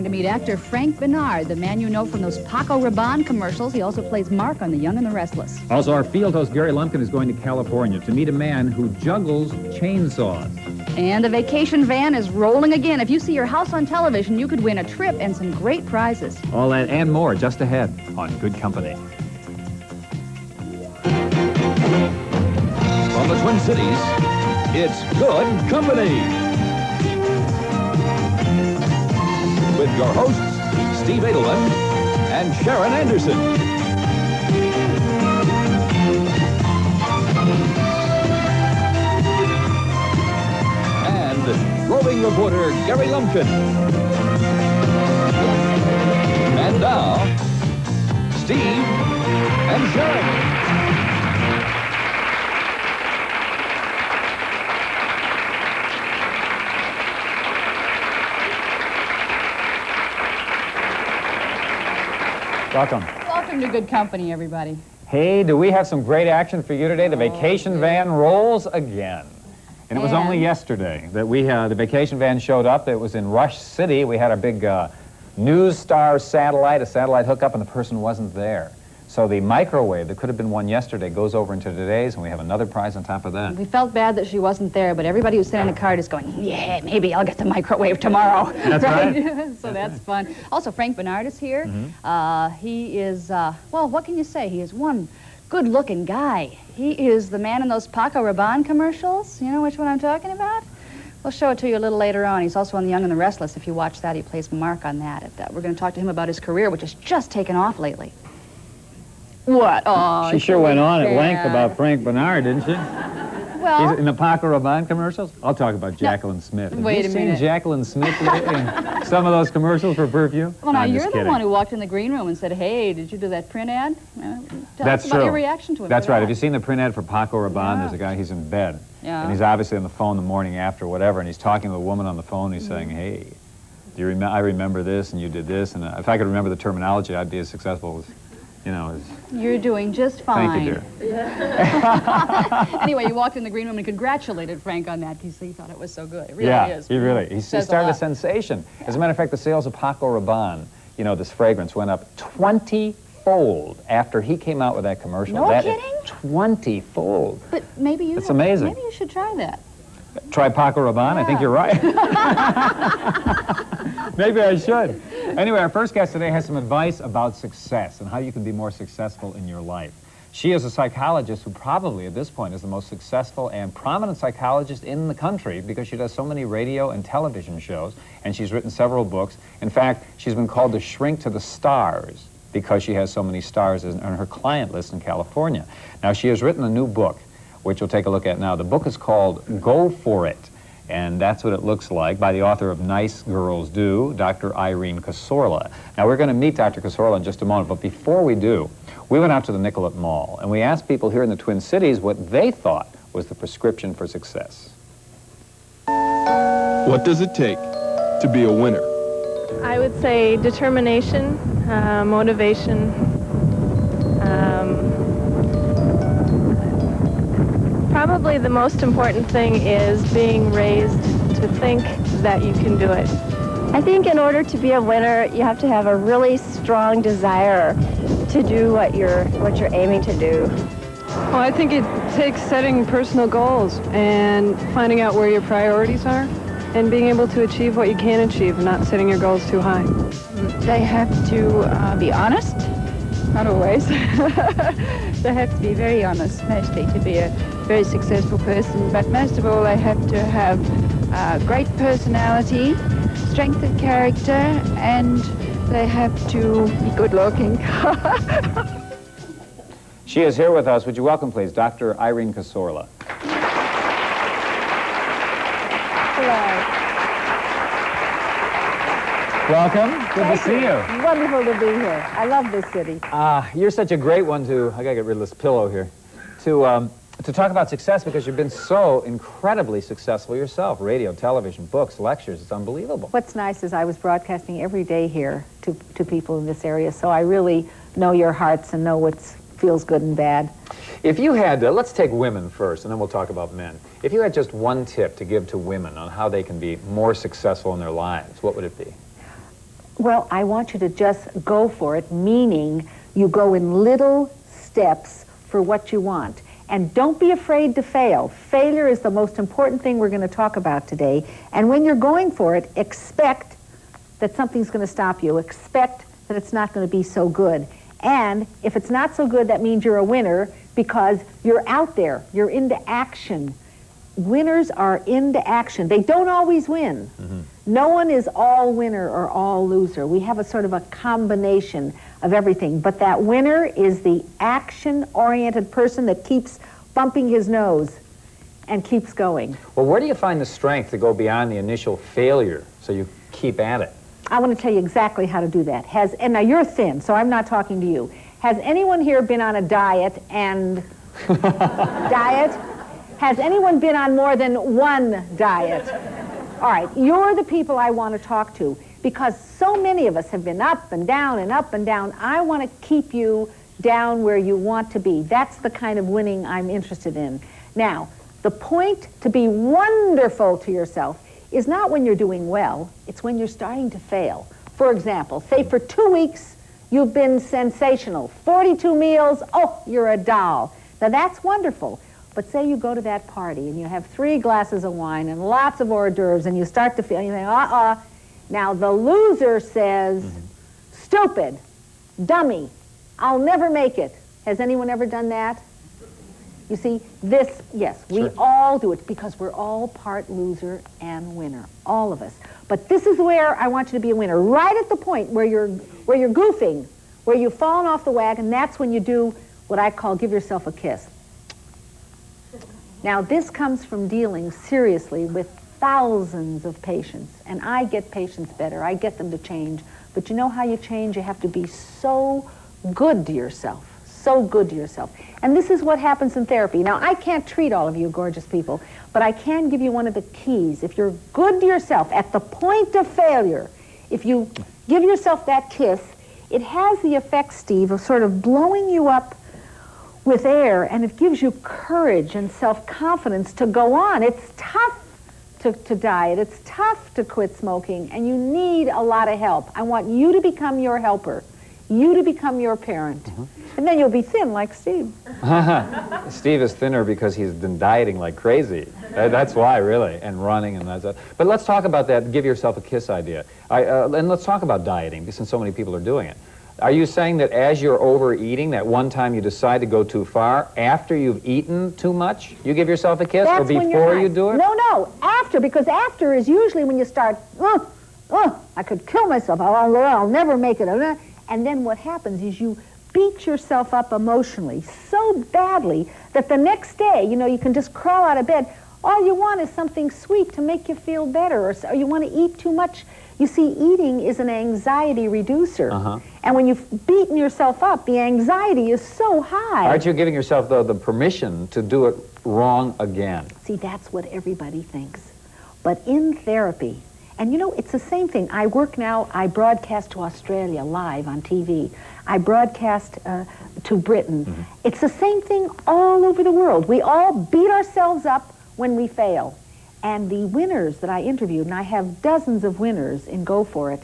To meet actor Frank Bernard, the man you know from those Paco Rabanne commercials. He also plays Mark on The Young and the Restless. Also, our field host Gary Lumpkin is going to California to meet a man who juggles chainsaws. And the vacation van is rolling again. If you see your house on television, you could win a trip and some great prizes. All that and more just ahead on Good Company. From the Twin Cities, it's Good Company. With your hosts, Steve Edelman and Sharon Anderson. And roving reporter Gary Lumpkin. And now, Steve and Sharon. Welcome. Welcome to Good Company, everybody. Hey, do we have some great action for you today? The vacation van rolls again. And it was only yesterday that the vacation van showed up. It was in Rush City. We had our big News Star satellite, a satellite hookup, and the person wasn't there. So the microwave that could have been won yesterday goes over into today's, and we have another prize on top of that. We felt bad that she wasn't there, but everybody who's sitting in the car is going, yeah, maybe I'll get the microwave tomorrow. That's right. So that's fun. Also, Frank Bernard is here. He is, well, what can you say? He is one good-looking guy. He is the man in those Paco Rabanne commercials. You know which one I'm talking about? We'll show it to you a little later on. He's also on The Young and the Restless. If you watch that, he plays Mark on that. We're going to talk to him about his career, which has just taken off lately. What? Oh, she sure went on at length about Frank Bernard, didn't she? Well, He's in the Paco Rabanne commercials? I'll talk about Jacqueline Smith. Wait a minute. Have you seen Jacqueline Smith lately in some of those commercials for perfume? well, now I'm you're just the kidding. one who walked in the green room and said, hey, did you do that print ad? Tell That's us about true. your reaction to it. That's for right. that. Have you seen the print ad for Paco Rabanne? Yeah. There's a guy, he's in bed. Yeah. And he's obviously on the phone the morning after, whatever, and he's talking to the woman on the phone. He's saying, hey, do you I remember this, and you did this. And if I could remember the terminology, I'd be as successful as, you know, as... You're doing just fine. Thank you, dear. Anyway, you walked in the green room and congratulated Frank on that because he thought it was so good. It really is. He Says started a lot. sensation. As a matter of fact, the sales of Paco Rabanne, you know, this fragrance, went up 20-fold after he came out with that commercial. No kidding? 20-fold. But maybe you... It's amazing. Maybe you should try that. Try Paco Rabanne? I think you're right. Maybe I should. Anyway, our first guest today has some advice about success and how you can be more successful in your life. She is a psychologist who probably, at this point, is the most successful and prominent psychologist in the country because she does so many radio and television shows, and she's written several books. In fact, she's been called to shrink to the stars because she has so many stars on her client list in California. Now, she has written a new book, which we'll take a look at now. The book is called Go For It, and that's what it looks like, by the author of Nice Girls Do, Dr. Irene Casorla. Now, we're going to meet Dr. Casorla in just a moment, but before we do, we went out to the Nicollet Mall, and we asked people here in the Twin Cities what they thought was the prescription for success. What does it take to be a winner? I would say determination, motivation, probably the most important thing is being raised to think that you can do it. I think in order to be a winner, you have to have a really strong desire to do what you're aiming to do. Well, I think it takes setting personal goals and finding out where your priorities are and being able to achieve what you can achieve and not setting your goals too high. They have to be honest, not always. They have to be very honest, mostly, to be a very successful person. But most of all, they have to have great personality, strength of character, and they have to be good-looking. She is here with us. Would you welcome, please, Dr. Irene Casorla. Hello. Welcome. Good Thank to see you. Wonderful to be here. I love this city. You're such a great one to, I gotta get rid of this pillow here, to talk about success because you've been so incredibly successful yourself. Radio, television, books, lectures, it's unbelievable. What's nice is I was broadcasting every day here to people in this area, so I really know your hearts and know what feels good and bad. If you had, let's take women first, and then we'll talk about men. If you had just one tip to give to women on how they can be more successful in their lives, what would it be? Well, I want you to just go for it, meaning you go in little steps for what you want. And don't be afraid to fail. Failure is the most important thing we're going to talk about today. And when you're going for it, expect that something's going to stop you. Expect that it's not going to be so good. And if it's not so good, that means you're a winner because you're out there. You're into action. Winners are into action. They don't always win. No one is all winner or all loser. We have a sort of a combination of everything. But that winner is the action-oriented person that keeps bumping his nose and keeps going. Well, where do you find the strength to go beyond the initial failure so you keep at it? I want to tell you exactly how to do that. And now you're thin, so I'm not talking to you. Has anyone here been on a diet and... diet? Has anyone been on more than one diet? All right, you're the people I want to talk to because so many of us have been up and down and up and down. I want to keep you down where you want to be. That's the kind of winning I'm interested in. Now, the point to be wonderful to yourself is not when you're doing well, it's when you're starting to fail. For example, say for 2 weeks, you've been sensational. 42 meals, oh, you're a doll. Now that's wonderful. But say you go to that party and you have 3 glasses of wine and lots of hors d'oeuvres and you start to feel, and you think, Now the loser says, stupid, dummy, I'll never make it. Has anyone ever done that? You see, this, yes, we all do it because we're all part loser and winner, all of us. But this is where I want you to be a winner, right at the point where you're goofing, where you've fallen off the wagon. That's when you do what I call give yourself a kiss. Now, this comes from dealing seriously with thousands of patients, and I get patients better. I get them to change. But you know how you change? You have to be so good to yourself, so good to yourself. And this is what happens in therapy. Now, I can't treat all of you gorgeous people, but I can give you one of the keys. If you're good to yourself at the point of failure, if you give yourself that kiss, it has the effect, Steve, of sort of blowing you up with air, and it gives you courage and self-confidence to go on. It's tough to diet. It's tough to quit smoking, and you need a lot of help. I want you to become your helper, you to become your parent, and then you'll be thin like Steve. Steve is thinner because he's been dieting like crazy. That's why, really, and running and that's. But let's talk about that give yourself a kiss idea. And let's talk about dieting, since so many people are doing it. Are you saying that as you're overeating, that one time you decide to go too far, after you've eaten too much, you give yourself a kiss, or before you do it? No, after, because after is usually when you start, I could kill myself, I'll never make it. And then what happens is you beat yourself up emotionally so badly that the next day, you can just crawl out of bed. All you want is something sweet to make you feel better, or you want to eat too much. You see, eating is an anxiety reducer. And when you've beaten yourself up, the anxiety is so high. Aren't you giving yourself, though, the permission to do it wrong again? See, that's what everybody thinks. But in therapy, and it's the same thing. I work now, I broadcast to Australia live on TV. I broadcast to Britain. It's the same thing all over the world. We all beat ourselves up when we fail. And the winners that I interviewed, and I have dozens of winners in Go For It,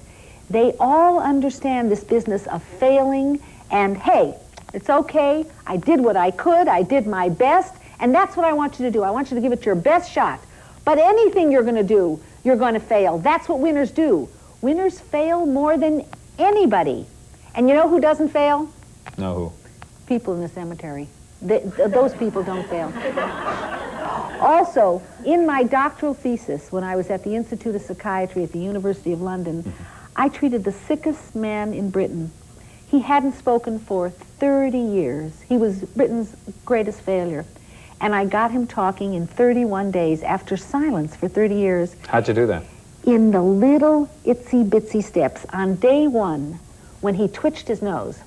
they all understand this business of failing and, hey, it's okay, I did what I could, I did my best, and that's what I want you to do. I want you to give it your best shot. But anything you're going to do, you're going to fail. That's what winners do. Winners fail more than anybody. And you know who doesn't fail? No, who? People in the cemetery. Those people don't fail. Also, in my doctoral thesis, when I was at the Institute of Psychiatry at the University of London, I treated the sickest man in Britain. He hadn't spoken for 30 years. He was Britain's greatest failure. And I got him talking in 31 days after silence for 30 years. How'd you do that? In the little itsy-bitsy steps. On day 1, when he twitched his nose.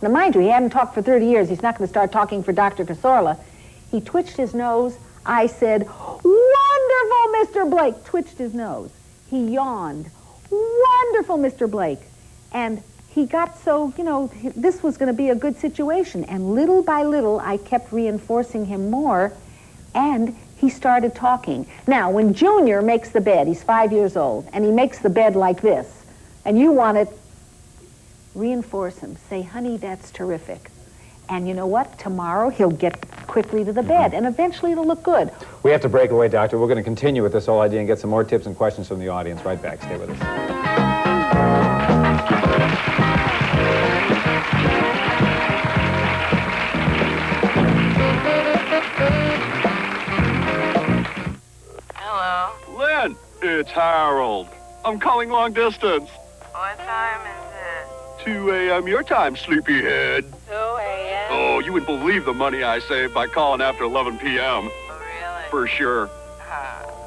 Now, mind you, he hadn't talked for 30 years. He's not going to start talking for Dr. Casorla. He twitched his nose. I said, wonderful, Mr. Blake. Twitched his nose. He yawned. Wonderful, Mr. Blake. And he got so, this was going to be a good situation. And little by little, I kept reinforcing him more, and he started talking. Now, when Junior makes the bed, he's 5 years old, and he makes the bed like this. and you want it, reinforce him. Say, honey, that's terrific. And you know what? Tomorrow he'll get quickly to the bed, and eventually it'll look good. We have to break away, Doctor. We're going to continue with this whole idea and get some more tips and questions from the audience right back. Stay with us. Hello. Lynn, it's Harold. I'm calling long distance. What time is it? 2 a.m. your time, sleepyhead. 2 a.m.? Oh, you wouldn't believe the money I saved by calling after 11 p.m. Oh, really? For sure.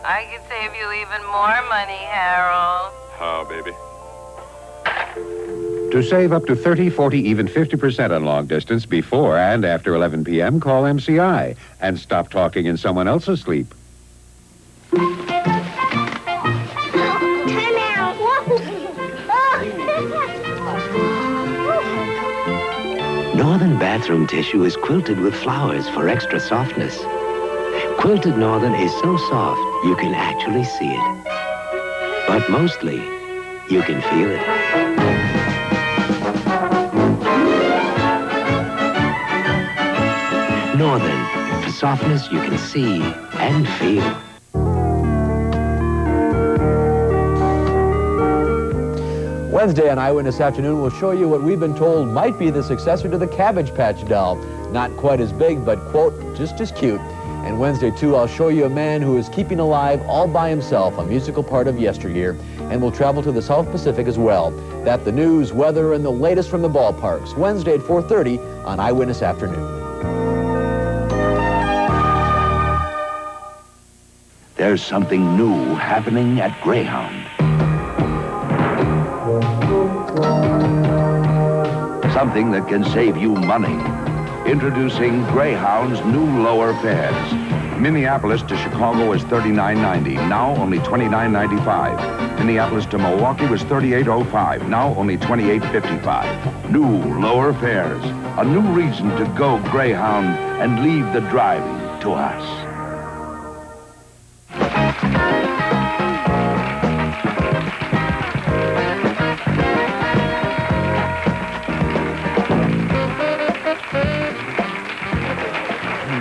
I could save you even more money, Harold. Baby. To save up to 30, 40, even 50% on long distance before and after 11 p.m., call MCI and stop talking in someone else's sleep. Northern bathroom tissue is quilted with flowers for extra softness. Quilted Northern is so soft, you can actually see it. But mostly, you can feel it. Northern, for softness you can see and feel. Wednesday on Eyewitness Afternoon, we'll show you what we've been told might be the successor to the Cabbage Patch doll. Not quite as big, but, quote, just as cute. And Wednesday, too, I'll show you a man who is keeping alive all by himself, a musical part of yesteryear. And we'll travel to the South Pacific as well. That, the news, weather, and the latest from the ballparks. Wednesday at 4:30 on Eyewitness Afternoon. There's something new happening at Greyhound. Something that can save you money. Introducing Greyhound's new lower fares. Minneapolis to Chicago is $39.90, now only $29.95. Minneapolis to Milwaukee was $38.05, now only $28.55. New lower fares. A new reason to go Greyhound and leave the driving to us.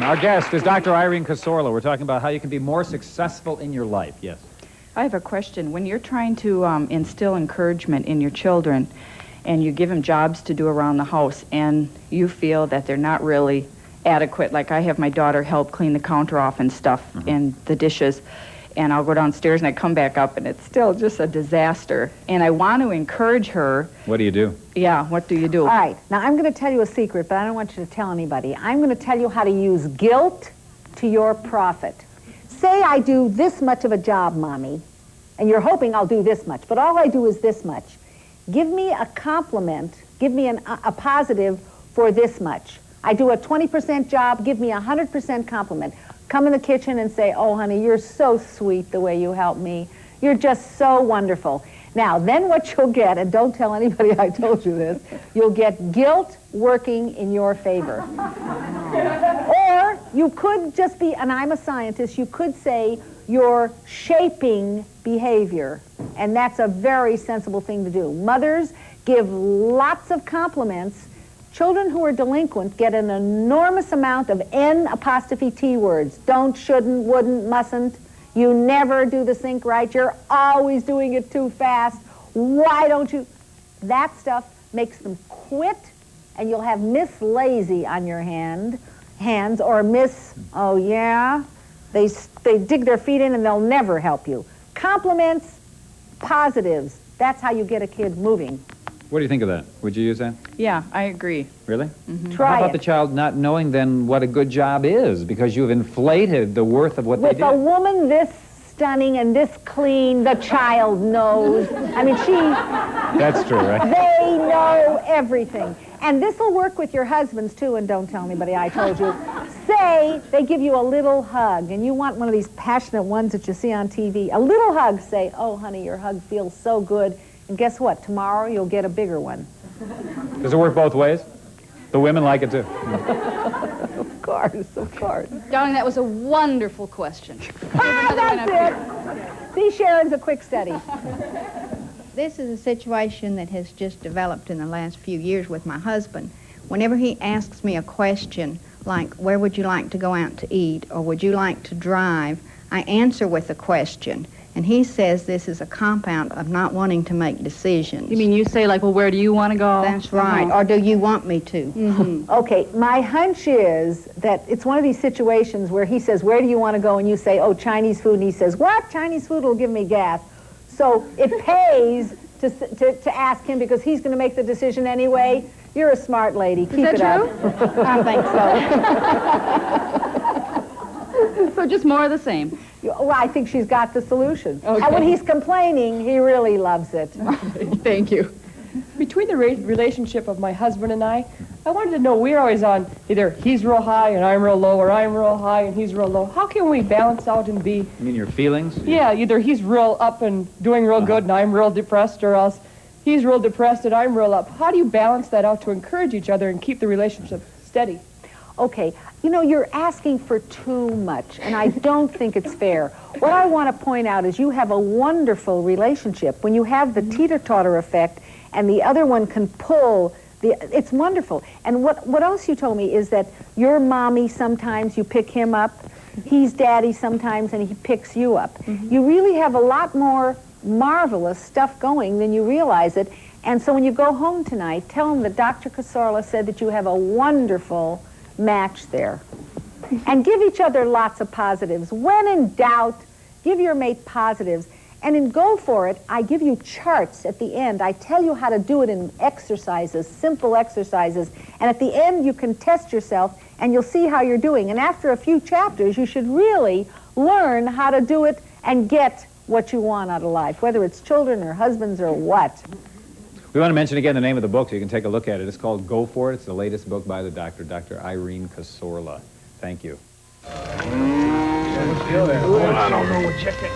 Our guest is Dr. Irene Casorla. We're talking about how you can be more successful in your life. Yes. I have a question. When you're trying to instill encouragement in your children and you give them jobs to do around the house and you feel that they're not really adequate, like I have my daughter help clean the counter off and stuff and the dishes, and I'll go downstairs and I come back up and it's still just a disaster. And I want to encourage her. What do you do? Yeah, what do you do? All right, now I'm going to tell you a secret, but I don't want you to tell anybody. I'm going to tell you how to use guilt to your profit. Say I do this much of a job, Mommy, and you're hoping I'll do this much, but all I do is this much. Give me a compliment, give me a positive for this much. I do a 20% job, give me a 100% compliment. Come in the kitchen and say, oh, honey, you're so sweet the way you help me. You're just so wonderful. Now, then what you'll get, and don't tell anybody I told you this, you'll get guilt working in your favor. Or you could just be, and I'm a scientist, you could say you're shaping behavior. And that's a very sensible thing to do. Mothers give lots of compliments. Children who are delinquent get an enormous amount of N''T words. Don't, shouldn't, wouldn't, mustn't. You never do the sync right. You're always doing it too fast. Why don't you? That stuff makes them quit, and you'll have Miss Lazy on your hands, or Miss, oh yeah, they dig their feet in and they'll never help you. Compliments, positives. That's how you get a kid moving. What do you think of that? Would you use that? Yeah, I agree. Really? Mm-hmm. Try How about it. the child not knowing then what a good job is because you've inflated the worth of what they With did? a woman this stunning and this clean, the child knows. I mean, That's true, right? they know everything. And this will work with your husbands, too, and don't tell anybody I told you. Say they give you a little hug, and you want one of these passionate ones that you see on TV. A little hug, say, oh, honey, your hug feels so good. And guess what? Tomorrow you'll get a bigger one. Does it work both ways? The women like it, too. Of course, of course. Darling, that was a wonderful question. Ah, that's it. See, Sharon's a quick study. This is a situation that has just developed in the last few years with my husband. Whenever he asks me a question like, where would you like to go out to eat, or would you like to drive, I answer with a question. And he says this is a cop-out of not wanting to make decisions. You mean you say, like, well, where do you want to go? That's right. Or do you want me to? Okay, my hunch is that it's one of these situations where he says, where do you want to go? And you say, oh, Chinese food. And he says, what? Chinese food will give me gas. So it pays to ask him because he's going to make the decision anyway. You're a smart lady. Keep it up. I think so. So just more of the same. Well, I think she's got the solution. Okay. And when he's complaining, he really loves it. Thank you. Between the relationship of my husband and I wanted to know, we're always on either he's real high and I'm real low, or I'm real high and he's real low. How can we balance out and be... You mean your feelings? Yeah, either he's real up and doing real good and I'm real depressed, or else he's real depressed and I'm real up. How do you balance that out to encourage each other and keep the relationship steady? Okay, you know, you're asking for too much, and I don't think it's fair. What I want to point out is you have a wonderful relationship. When you have the teeter-totter effect and the other one can pull, it's wonderful. And what else you told me is that you're mommy sometimes, you pick him up, he's daddy sometimes, and he picks you up. You really have a lot more marvelous stuff going than you realize it. And so when you go home tonight, tell him that Dr. Casorla said that you have a wonderful match there. And give each other lots of positives. When in doubt, give your mate positives. And in Go For It, I give you charts at the end. I tell you how to do it in exercises, simple exercises. And at the end, you can test yourself, and you'll see how you're doing. And after a few chapters, you should really learn how to do it and get what you want out of life, whether it's children or husbands or what. We want to mention again the name of the book so you can take a look at it. It's called Go For It. It's the latest book by the doctor, Dr. Irene Casorla. Thank you. I don't know what check it.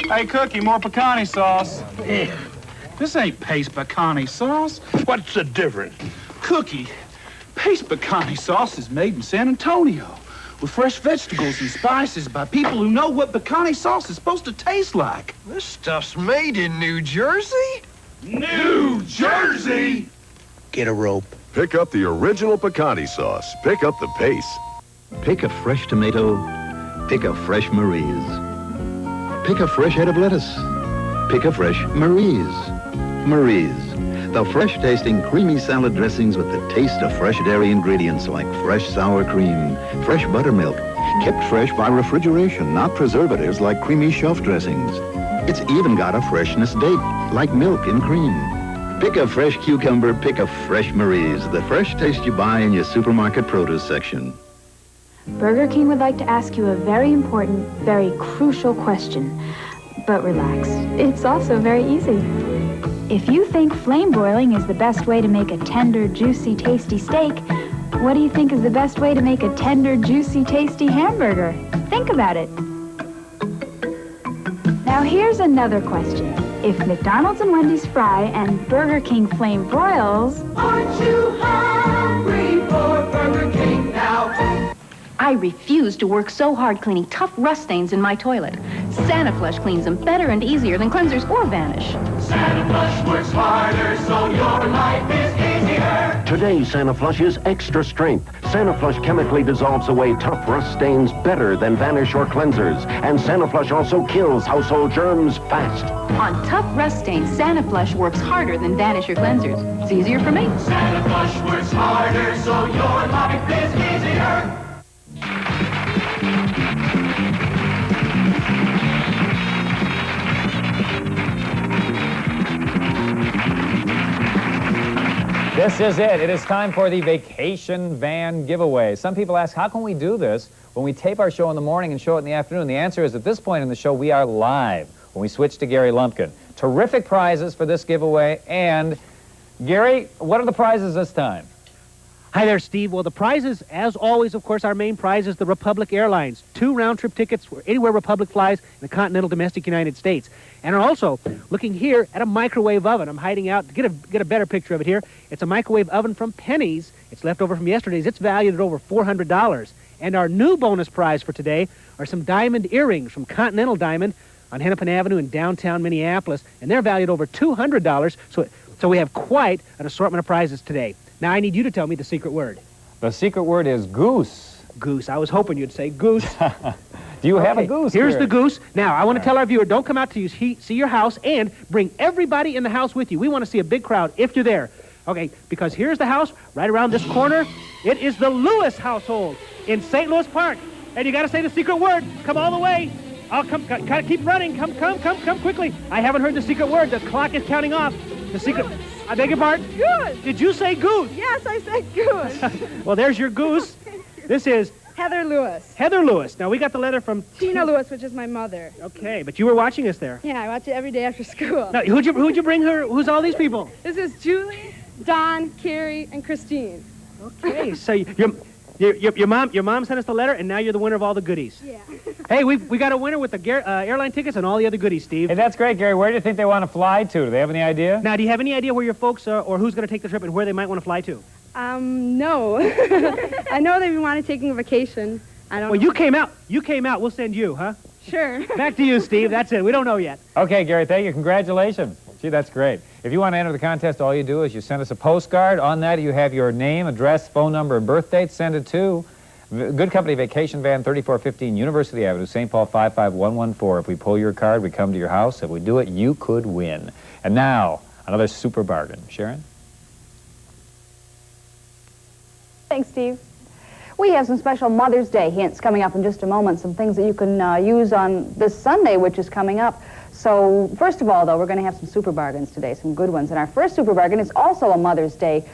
Hey, Cookie, more pecani sauce. This ain't paste pecani sauce. What's the difference? Cookie, paste pecani sauce is made in San Antonio with fresh vegetables and spices by people who know what pecani sauce is supposed to taste like. This stuff's made in New Jersey? New Jersey? Get a rope. Pick up the original pecani sauce. Pick up the pace. Pick a fresh tomato. Pick a fresh Marie's. Pick a fresh head of lettuce. Pick a fresh Marie's. Marie's, the fresh-tasting creamy salad dressings with the taste of fresh dairy ingredients like fresh sour cream, fresh buttermilk, kept fresh by refrigeration, not preservatives like creamy shelf dressings. It's even got a freshness date, like milk and cream. Pick a fresh cucumber, pick a fresh Marie's, the fresh taste you buy in your supermarket produce section. Burger King would like to ask you a very important, very crucial question. But relax, it's also very easy. If you think flame broiling is the best way to make a tender, juicy, tasty steak, what do you think is the best way to make a tender, juicy, tasty hamburger? Think about it. Now here's another question. If McDonald's and Wendy's fry and Burger King flame broils... Aren't you hungry for Burger King now? I refuse to work so hard cleaning tough rust stains in my toilet. SaniFlush cleans them better and easier than cleansers or Vanish. SaniFlush works harder, so your life is easier. Today, SaniFlush is extra strength. SaniFlush chemically dissolves away tough rust stains better than Vanish or cleansers. And SaniFlush also kills household germs fast. On tough rust stains, SaniFlush works harder than Vanish or cleansers. It's easier for me. SaniFlush works harder, so your life is easier. This is it. It is time for the vacation van giveaway. Some people ask, how can we do this when we tape our show in the morning and show it in the afternoon? The answer is, at this point in the show, we are live when we switch to Gary Lumpkin. Terrific prizes for this giveaway. And, Gary, what are the prizes this time? Hi there, Steve. Well, the prizes, as always, of course, our main prize is the Republic Airlines. 2 round-trip tickets anywhere Republic flies in the continental domestic United States. And are also looking here at a microwave oven. I'm hiding out to get a better picture of it here. It's a microwave oven from Penny's. It's left over from yesterday's. It's valued at over $400. And our new bonus prize for today are some diamond earrings from Continental Diamond on Hennepin Avenue in downtown Minneapolis, and they're valued over $200, so we have quite an assortment of prizes today. Now, I need you to tell me the secret word. The secret word is goose. Goose. I was hoping you'd say goose. Do you have a goose? Here's Gary? the goose. Now, I want to tell our viewer, don't come out till you see your house, and bring everybody in the house with you. We want to see a big crowd if you're there. Okay, because here's the house right around this corner. It is the Lewis household in St. Louis Park. And you got to say the secret word. Come all the way. I'll gotta keep running. Come quickly. I haven't heard the secret word. The clock is counting off. The secret. I beg your pardon? Goose. Did you say goose? Yes, I said goose. Well, there's your goose. This is Heather Lewis. Heather Lewis. Now, we got the letter from Tina Lewis, which is my mother. Okay, but you were watching us there. Yeah, I watch it every day after school. Now, who'd you bring her? Who's all these people? This is Julie, Don, Carrie, and Christine. Okay, so your mom sent us the letter, and now you're the winner of all the goodies. Yeah. Hey, we got a winner with the airline tickets and all the other goodies, Steve. Hey, that's great, Gary. Where do you think they want to fly to? Do they have any idea? Now, do you have any idea where your folks are, or who's going to take the trip and where they might want to fly to? No. I know they want to take a vacation. I don't know. Well, you came out. You came out. We'll send you, huh? Sure. Back to you, Steve. That's it. We don't know yet. Okay, Gary, thank you. Congratulations. Gee, that's great. If you want to enter the contest, all you do is you send us a postcard. On that, you have your name, address, phone number, and birth date. Send it to Good Company Vacation Van, 3415 University Avenue, St. Paul 55114. If we pull your card, we come to your house. If we do it, you could win. And now, another super bargain. Sharon? Thanks, Steve. We have some special Mother's Day hints coming up in just a moment, some things that you can use on this Sunday, which is coming up. So, first of all, though, we're going to have some super bargains today, some good ones. And our first super bargain is also a Mother's Day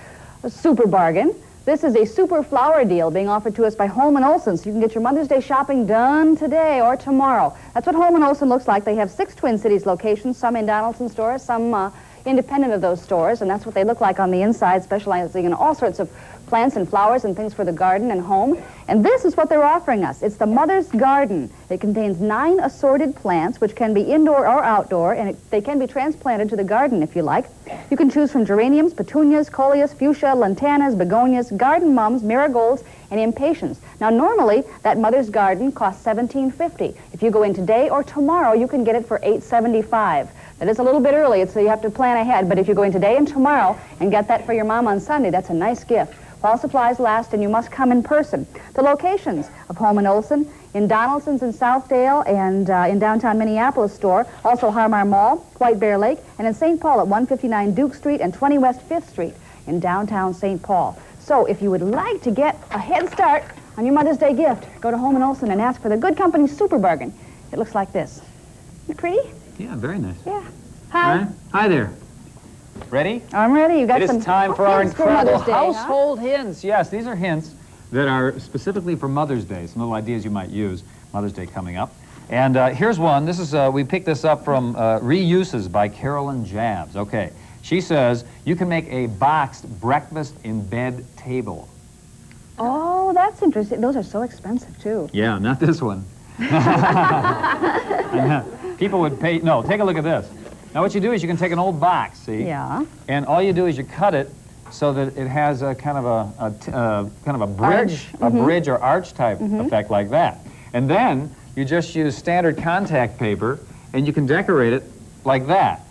super bargain. This is a super flower deal being offered to us by Holman Olson, so you can get your Mother's Day shopping done today or tomorrow. That's what Holman Olson looks like. They have 6 Twin Cities locations, some in Donaldson stores, some independent of those stores, and that's what they look like on the inside, specializing in all sorts of plants and flowers and things for the garden and home. And this is what they're offering us. It's the Mother's Garden. It contains 9 assorted plants, which can be indoor or outdoor, and they can be transplanted to the garden if you like. You can choose from geraniums, petunias, coleus, fuchsia, lantanas, begonias, garden mums, marigolds, and impatiens. Now, normally, that Mother's Garden costs $17.50. If you go in today or tomorrow, you can get it for $8.75. That is a little bit early, so you have to plan ahead, but if you go in today and tomorrow and get that for your mom on Sunday, that's a nice gift. While supplies last, and you must come in person. The locations of Holman Olson in Donaldson's in Southdale and in downtown Minneapolis store, also Harmar Mall, White Bear Lake, and in St. Paul at 159 Duke Street and 20 West 5th Street in downtown St. Paul. So if you would like to get a head start on your Mother's Day gift, go to Holman Olson and ask for the Good Company Super Bargain. It looks like this. Isn't it pretty? Yeah, very nice. Yeah. Hi. Right. Hi there. Ready? I'm ready. You got It some is time for our hints for incredible Mother's Day, huh? household hints. Yes, these are hints that are specifically for Mother's Day. Some little ideas you might use. Mother's Day coming up. And here's one. This is we picked this up from Reuses by Carolyn Jabs. Okay. She says you can make a boxed breakfast in bed table. Oh, that's interesting. Those are so expensive, too. Yeah, not this one. People would pay. No, take a look at this. Now, what you do is you can take an old box, see? Yeah. And all you do is you cut it so that it has a kind of a bridge, bridge or arch type effect like that. And then you just use standard contact paper, and you can decorate it like that.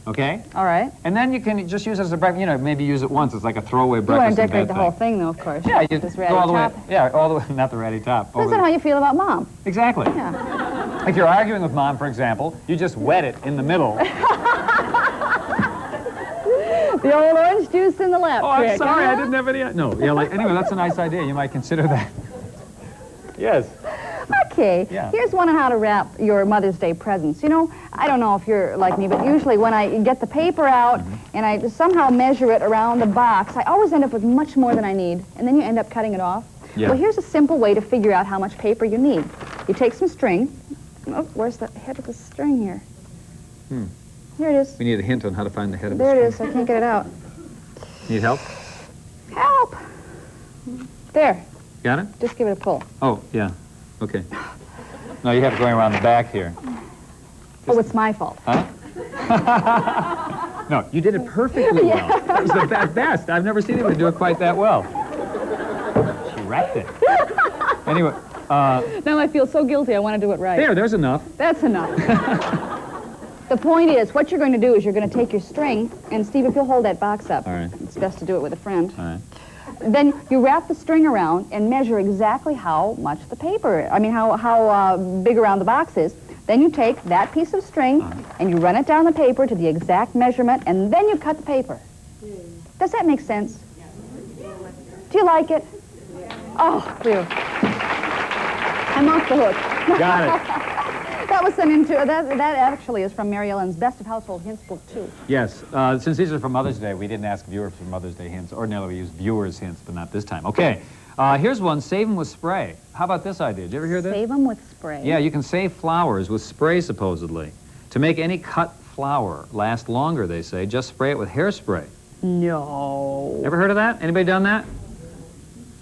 Okay? All right. And then you can just use it as a breakfast. You know, maybe use it once. It's like a throwaway You want breakfast to in decorate bed the whole thing. thing, though, of course. Yeah, you This go ratty all the top. way. Yeah, all the way. Not the ratty top. Depends on how you feel about Mom. Exactly. Yeah. If you're arguing with Mom, for example, you just wet it in the middle. The old orange juice in the left. Oh, I'm trick, sorry, huh? I didn't have any. No, yeah, like anyway, that's a nice idea. You might consider that. Yes. Okay. Yeah. Here's one on how to wrap your Mother's Day presents. You know, I don't know if you're like me, but usually when I get the paper out and I just somehow measure it around the box, I always end up with much more than I need, and then you end up cutting it off. Yeah. Well, here's a simple way to figure out how much paper you need. You take some string. Oh, where's the head of the string here? Here it is. We need a hint on how to find the head of the There it is. I can't get it out. Need help? Help! There. Got it? Just give it a pull. Oh, yeah. Okay. No, you have it going around the back here. Oh, it's my fault. Huh? No, you did it perfectly well. That was the best. I've never seen anyone do it quite that well. She wrecked it. Anyway, Now I feel so guilty, I want to do it right. There's enough. That's enough. The point is, what you're going to do is you're going to take your string, and Steve, if you'll hold that box up. All right. It's best to do it with a friend. All right. Then you wrap the string around and measure exactly how much the paper, how big around the box is. Then you take that piece of string and you run it down the paper to the exact measurement, and then you cut the paper. Does that make sense? Do you like it? Oh, phew. I'm off the hook. Got it. That was sent into, that actually is from Mary Ellen's Best of Household Hints book, too. Yes. Since these are for Mother's Day, we didn't ask viewers for Mother's Day hints. Ordinarily, we use viewers' hints, but not this time. Okay. Here's one. Save them with spray. How about this idea? Did you ever hear this? Save them with spray? Yeah, you can save flowers with spray, supposedly. To make any cut flower last longer, they say, just spray it with hairspray. No. Ever heard of that? Anybody done that?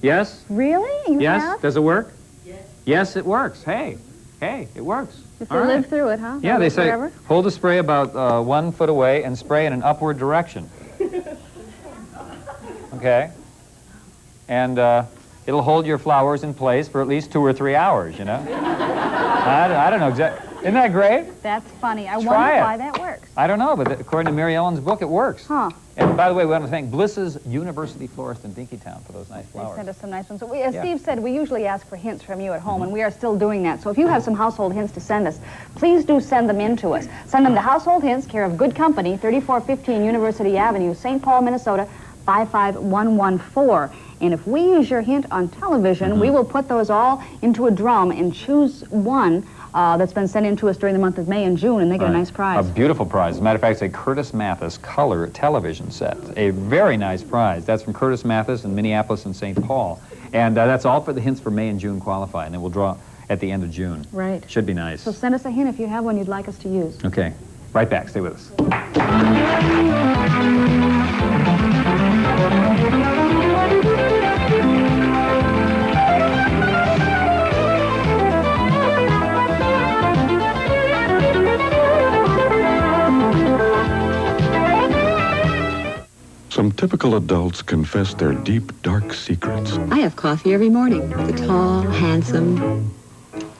Yes? Really? You Yes? have? Does it work? Yes. Yes, it works. Hey, it works. If All you right. live through it, huh? Yeah, they say Forever? hold the spray about 1 foot away and spray in an upward direction. Okay? And it'll hold your flowers in place for at least 2 or 3 hours, you know? I don't know exactly. Isn't that great? That's funny. I wonder Try it. why that works. I don't know, but according to Mary Ellen's book, it works. Huh. And by the way, we want to thank Bliss's University Florist in Dinkytown for those nice They flowers. sent us some nice ones. So as Steve said, we usually ask for hints from you at home, and we are still doing that. So if you have some household hints to send us, please do send them in to us. Send them to Household Hints, care of Good Company, 3415 University Avenue, St. Paul, Minnesota, 55114. And if we use your hint on television, we will put those all into a drum and choose one that's been sent in to us during the month of May and June, and they get a nice prize. A beautiful prize. As a matter of fact, it's a Curtis Mathis color television set. A very nice prize. That's from Curtis Mathis in Minneapolis and St. Paul. And that's all for the hints for May and June qualify, and then we'll draw at the end of June. Right. Should be nice. So send us a hint if you have one you'd like us to use. Okay. Right back. Stay with us. Some typical adults confess their deep, dark secrets. I have coffee every morning. The tall, handsome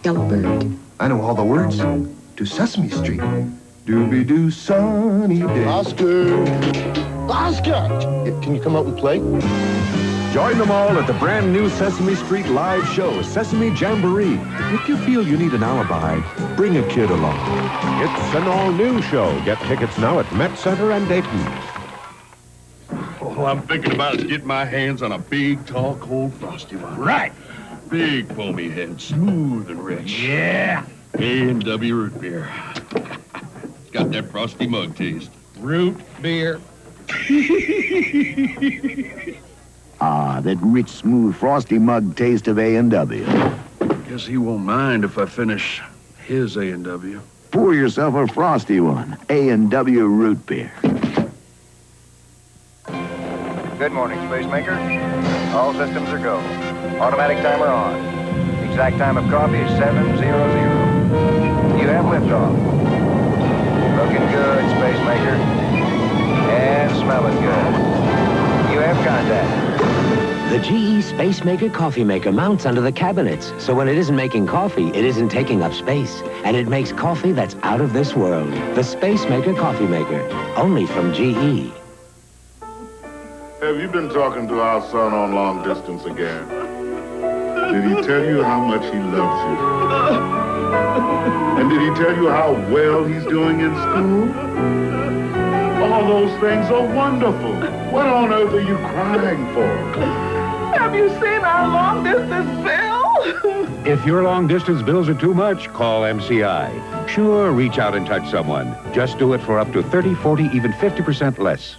yellow bird. I know all the words to Sesame Street. Dooby-doo, sunny day. Oscar! Oscar! Can you come out and play? Join them all at the brand new Sesame Street live show, Sesame Jamboree. If you feel you need an alibi, bring a kid along. It's an all-new show. Get tickets now at Met Center and Dayton. Oh, I'm thinking about getting my hands on a big, tall, cold, frosty one. Right. Big, foamy head, smooth and rich. Yeah. A&W root beer. It's got that frosty mug taste. Root beer. Ah, that rich, smooth, frosty mug taste of A&W. Guess he won't mind if I finish his A&W. Pour yourself a frosty one. A&W root beer. Good morning, Space Maker. All systems are go. Automatic timer on. Exact time of coffee is 7:00. You have liftoff. Looking good, Space Maker. And smelling good. You have contact. The GE Space Maker Coffee Maker mounts under the cabinets, so when it isn't making coffee, it isn't taking up space. And it makes coffee that's out of this world. The Space Maker Coffee Maker, only from GE. Have you been talking to our son on long distance again? Did he tell you how much he loves you? And did he tell you how well he's doing in school? All those things are wonderful. What on earth are you crying for? Have you seen our long-distance bill? If your long-distance bills are too much, call MCI. Sure, reach out and touch someone. Just do it for up to 30, 40, even 50% less.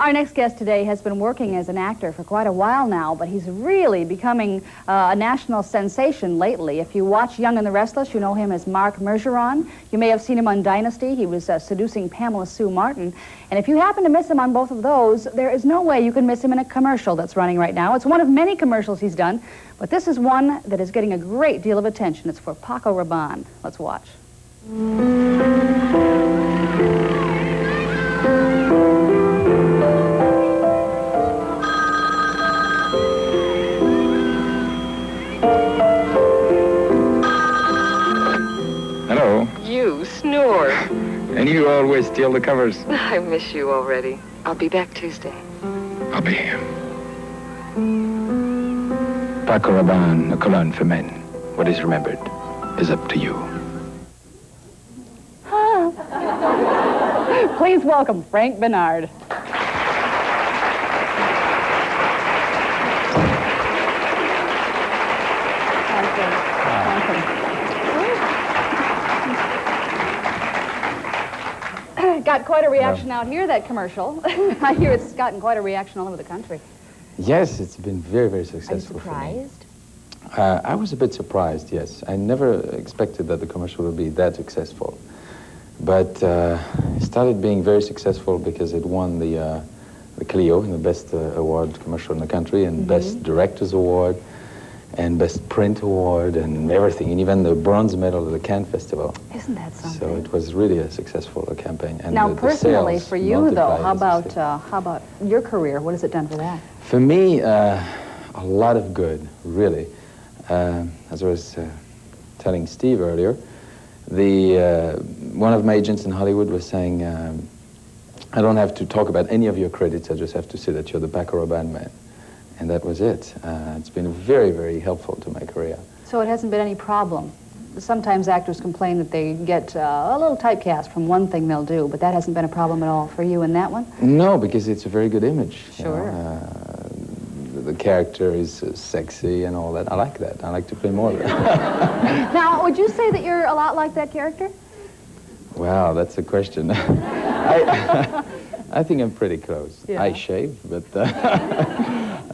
Our next guest today has been working as an actor for quite a while now, but he's really becoming a national sensation lately. If you watch Young and the Restless, you know him as Mark Mergeron. You may have seen him on Dynasty. He was seducing Pamela Sue Martin. And if you happen to miss him on both of those, there is no way you can miss him in a commercial that's running right now. It's one of many commercials he's done, but this is one that is getting a great deal of attention. It's for Paco Rabanne. Let's watch. Hello. You snore. And you always steal the covers. I miss you already. I'll be back Tuesday. I'll be here. Paco Rabanne, a cologne for men. What is remembered is up to you. Please welcome Frank Bernard. Got quite a reaction out here, that commercial. I hear it's gotten quite a reaction all over the country. Yes, it's been very, very successful. Are you surprised? For me. I was a bit surprised, yes. I never expected that the commercial would be that successful. But it started being very successful because it won the Clio, the best award commercial in the country, and best director's award, and best print award, and everything, and even the bronze medal at the Cannes Festival. Isn't that something? So it was really a successful campaign. And now, the personally, sales for you, though, multiplied how about your career? What has it done for that? For me, a lot of good, really. As I was telling Steve earlier, one of my agents in Hollywood was saying, I don't have to talk about any of your credits, I just have to say that you're the Paco Rabanne man. And that was it. It's been very, very helpful to my career. So it hasn't been any problem? Sometimes actors complain that they get a little typecast from one thing they'll do, but that hasn't been a problem at all for you in that one? No, because it's a very good image. Sure. The character is sexy and all that. I like that. I like to play more of it. Now, would you say that you're a lot like that character? Wow, that's a question. I think I'm pretty close. Yeah. I shave, but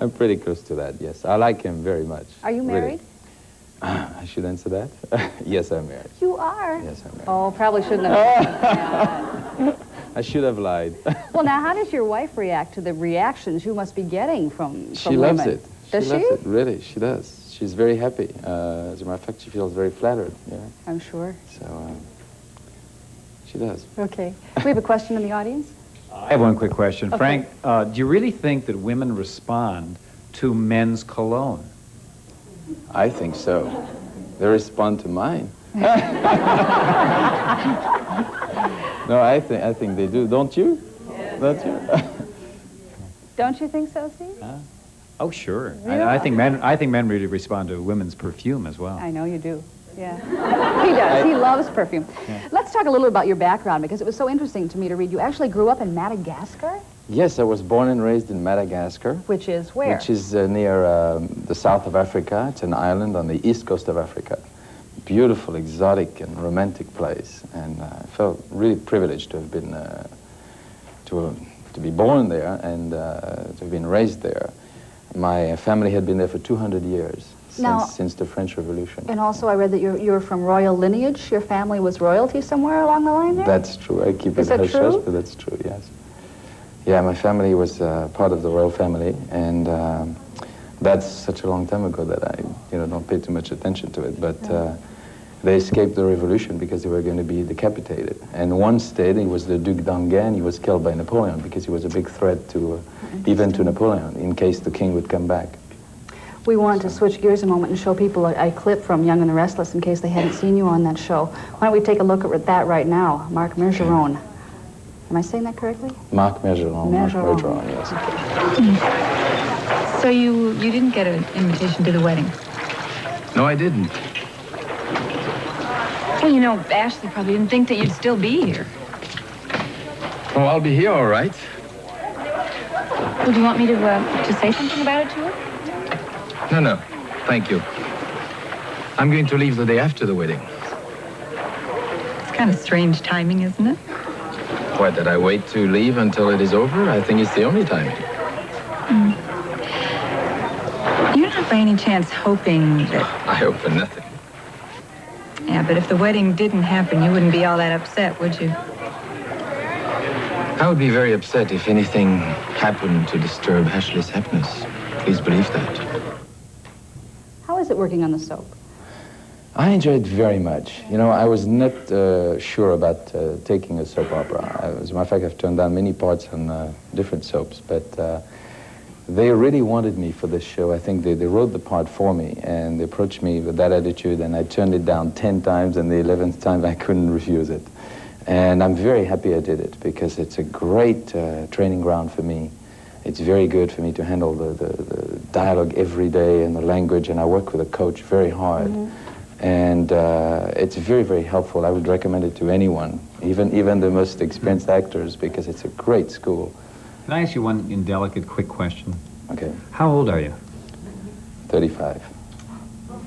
I'm pretty close to that, yes. I like him very much. Are you married? Really. I should answer that? Yes, I'm married. You are? Yes, I'm married. Oh, probably shouldn't have. I should have lied. Well, now, how does your wife react to the reactions you must be getting from She loves it. Does she? Loves it, really, she does. She's very happy. As a matter of fact, she feels very flattered. Yeah. I'm sure. So, she does. Okay. We have a question in the audience? I have one quick question. Okay. Frank, do you really think that women respond to men's cologne? I think so. They respond to mine. No, I think they do. Don't you? Yeah. Don't you? Don't you think so, Steve? Oh, sure. Really? I think men really respond to women's perfume as well. I know you do. Yeah. He does. He loves perfume. Yeah. Let's talk a little about your background, because it was so interesting to me to read. You actually grew up in Madagascar? Yes, I was born and raised in Madagascar. Which is where? Which is near the south of Africa. It's an island on the east coast of Africa. Beautiful, exotic, and romantic place. And I felt really privileged to have been, to be born there and to have been raised there. My family had been there for 200 years. Since the French Revolution. And also I read that you're from royal lineage. Your family was royalty somewhere along the line there? That's true. I keep it hush-hush, but that's true, yes. Yeah, my family was part of the royal family, and that's such a long time ago that I don't pay too much attention to it. But they escaped the revolution because they were going to be decapitated. And one stayed, he was the Duc d'Enghien. He was killed by Napoleon because he was a big threat to, even to Napoleon, in case the king would come back. We want to switch gears a moment and show people a clip from Young and the Restless in case they hadn't seen you on that show. Why don't we take a look at that right now? Mark Mergeron. Am I saying that correctly? Mark Mergeron. Mark Mergeron, yes. So you didn't get an invitation to the wedding? No, I didn't. Well, you know, Ashley probably didn't think that you'd still be here. Oh, I'll be here, all right. Would you want me to say something about it to her? No, thank you. I'm going to leave the day after the wedding. It's kind of strange timing, isn't it? What, did I wait to leave until it is over? I think it's the only time. You're not by any chance hoping that... I hope for nothing. Yeah, but if the wedding didn't happen, you wouldn't be all that upset, would you? I would be very upset if anything happened to disturb Ashley's happiness. Please believe that. How is it working on the soap? I enjoyed it very much. You know, I was not sure about taking a soap opera. As a matter of fact, I've turned down many parts on different soaps, but they really wanted me for this show. I think they wrote the part for me, and they approached me with that attitude, and I turned it down 10 times, and the 11th time I couldn't refuse it. And I'm very happy I did it, because it's a great training ground for me. It's very good for me to handle the dialogue every day and the language, and I work with a coach very hard. And it's very, very helpful. I would recommend it to anyone, even the most experienced actors, because it's a great school. Can I ask you one indelicate, quick question? Okay. How old are you? 35.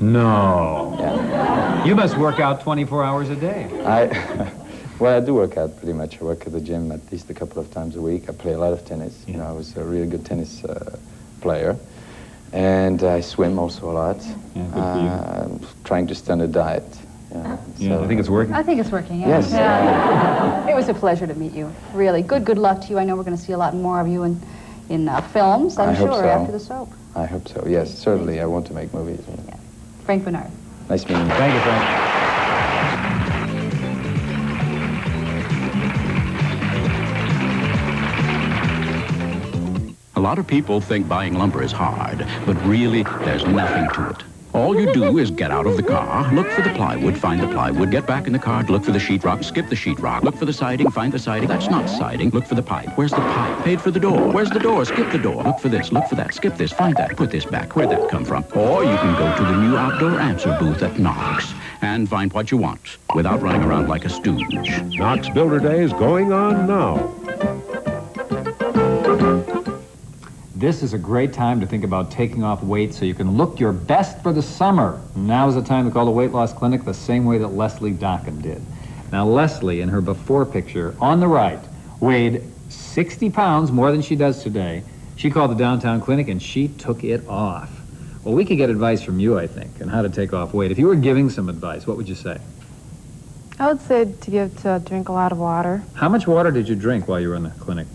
No. Yeah. You must work out 24 hours a day. Well, I do work out pretty much. I work at the gym at least a couple of times a week. I play a lot of tennis. You know, I was a really good tennis player. And I swim also a lot. Yeah, good for you. I'm trying to stay on a diet. Yeah, I think it's working. I think it's working, yeah. Yes. Yeah. It was a pleasure to meet you, really. Good luck to you. I know we're going to see a lot more of you in films, I'm sure, after the soap. I hope so, yes. Certainly, I want to make movies. Yeah. Frank Bernard. Nice meeting you. Thank you, Frank. A lot of people think buying lumber is hard, but really, there's nothing to it. All you do is get out of the car, look for the plywood, find the plywood, get back in the car, look for the sheetrock, skip the sheetrock, look for the siding, find the siding, that's not siding, look for the pipe. Where's the pipe? Paid for the door. Where's the door? Skip the door. Look for this, look for that, skip this, find that, put this back. Where'd that come from? Or you can go to the new outdoor answer booth at Knox and find what you want without running around like a stooge. Knox Builder Day is going on now. This is a great time to think about taking off weight so you can look your best for the summer. Now is the time to call the weight loss clinic the same way that Leslie Dockin did. Now, Leslie, in her before picture on the right, weighed 60 pounds more than she does today. She called the downtown clinic and she took it off. Well, we could get advice from you, I think, on how to take off weight. If you were giving some advice, what would you say? I would say to drink a lot of water. How much water did you drink while you were in the clinic?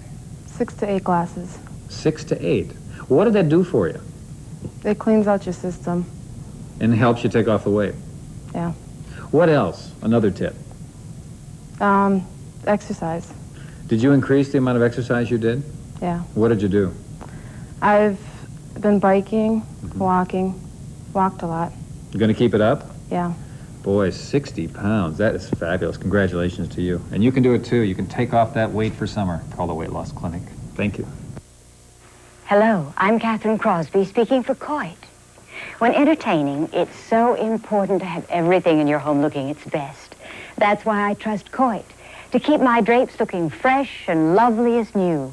6 to 8 glasses. 6 to 8. What did that do for you? It cleans out your system. And helps you take off the weight? Yeah. What else? Another tip. Exercise. Did you increase the amount of exercise you did? Yeah. What did you do? I've been biking, walking, walked a lot. You going to keep it up? Yeah. Boy, 60 pounds. That is fabulous. Congratulations to you. And you can do it too. You can take off that weight for summer. Call the Weight Loss Clinic. Thank you. Hello, I'm Catherine Crosby speaking for Coit. When entertaining, it's so important to have everything in your home looking its best. That's why I trust Coit to keep my drapes looking fresh and lovely as new.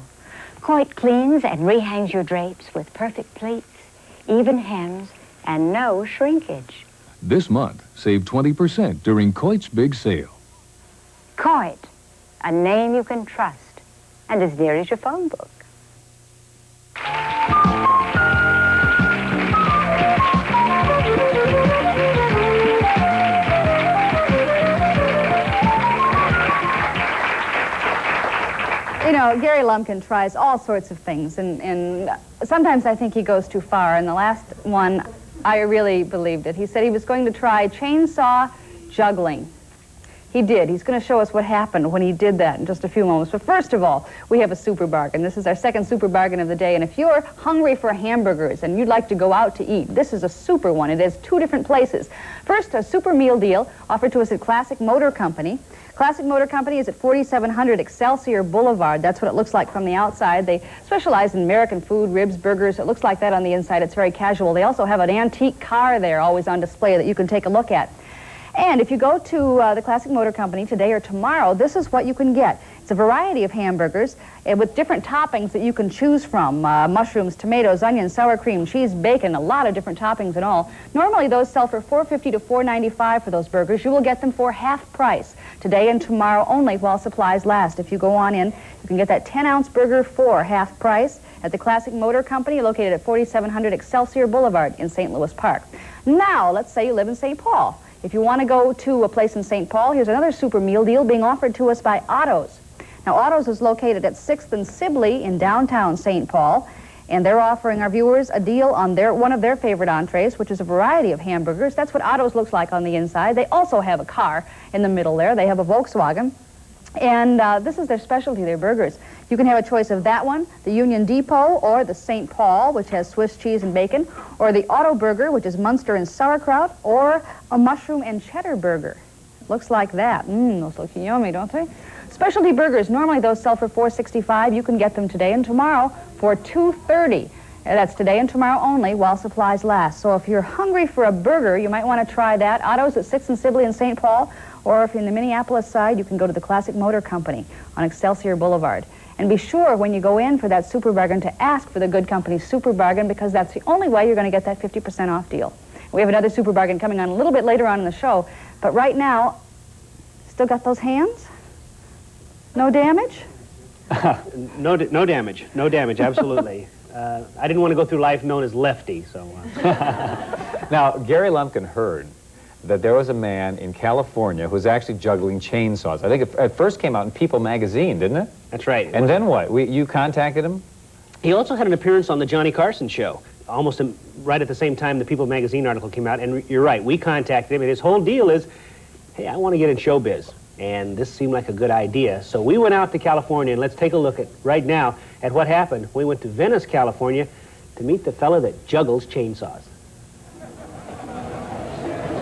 Coit cleans and rehangs your drapes with perfect pleats, even hems, and no shrinkage. This month, save 20% during Coit's big sale. Coit, a name you can trust, and as dear as your phone book. You know, Gary Lumpkin tries all sorts of things, and sometimes I think he goes too far. And the last one, I really believed it. He said he was going to try chainsaw juggling. He did. He's going to show us what happened when he did that in just a few moments. But first of all, we have a super bargain. This is our second super bargain of the day. And if you're hungry for hamburgers and you'd like to go out to eat, this is a super one. It has 2 different places. First, a super meal deal offered to us at Classic Motor Company. Classic Motor Company is at 4700 Excelsior Boulevard. That's what it looks like from the outside. They specialize in American food, ribs, burgers. It looks like that on the inside. It's very casual. They also have an antique car there always on display that you can take a look at. And if you go to the Classic Motor Company today or tomorrow, this is what you can get. It's a variety of hamburgers with different toppings that you can choose from. Mushrooms, tomatoes, onions, sour cream, cheese, bacon, a lot of different toppings and all. Normally those sell for $4.50 to $4.95 for those burgers. You will get them for half price today and tomorrow only while supplies last. If you go on in, you can get that 10-ounce burger for half price at the Classic Motor Company located at 4700 Excelsior Boulevard in St. Louis Park. Now, let's say you live in St. Paul. If you want to go to a place in St. Paul, here's another super meal deal being offered to us by Otto's. Now, Otto's is located at 6th and Sibley in downtown St. Paul, and they're offering our viewers a deal on one of their favorite entrees, which is a variety of hamburgers. That's what Otto's looks like on the inside. They also have a car in the middle there. They have a Volkswagen, and this is their specialty, their burgers. You can have a choice of that one, the Union Depot, or the St. Paul, which has Swiss cheese and bacon, or the Otto Burger, which is Munster and sauerkraut, or a mushroom and cheddar burger. Looks like that. Those look yummy, don't they? Specialty burgers, normally those sell for $4.65. You can get them today and tomorrow for $2.30. That's today and tomorrow only while supplies last. So if you're hungry for a burger, you might want to try that. Otto's at 6th and Sibley in St. Paul, or if you're in the Minneapolis side, you can go to the Classic Motor Company on Excelsior Boulevard. And be sure when you go in for that super bargain to ask for the Good Company super bargain, because that's the only way you're going to get that 50% off deal. We have another super bargain coming on a little bit later on in the show, but right now, still got those hands? No damage? No damage. No damage, absolutely. I didn't want to go through life known as Lefty, so... Now, Gary Lumpkin heard that there was a man in California who was actually juggling chainsaws. I think it at first came out in People magazine, didn't it? That's right. And then what? You contacted him? He also had an appearance on the Johnny Carson show, almost right at the same time the People magazine article came out, and you're right, we contacted him, and his whole deal is, hey, I want to get in showbiz. And this seemed like a good idea. So we went out to California, and let's take a look at, right now, at what happened. We went to Venice, California, to meet the fella that juggles chainsaws.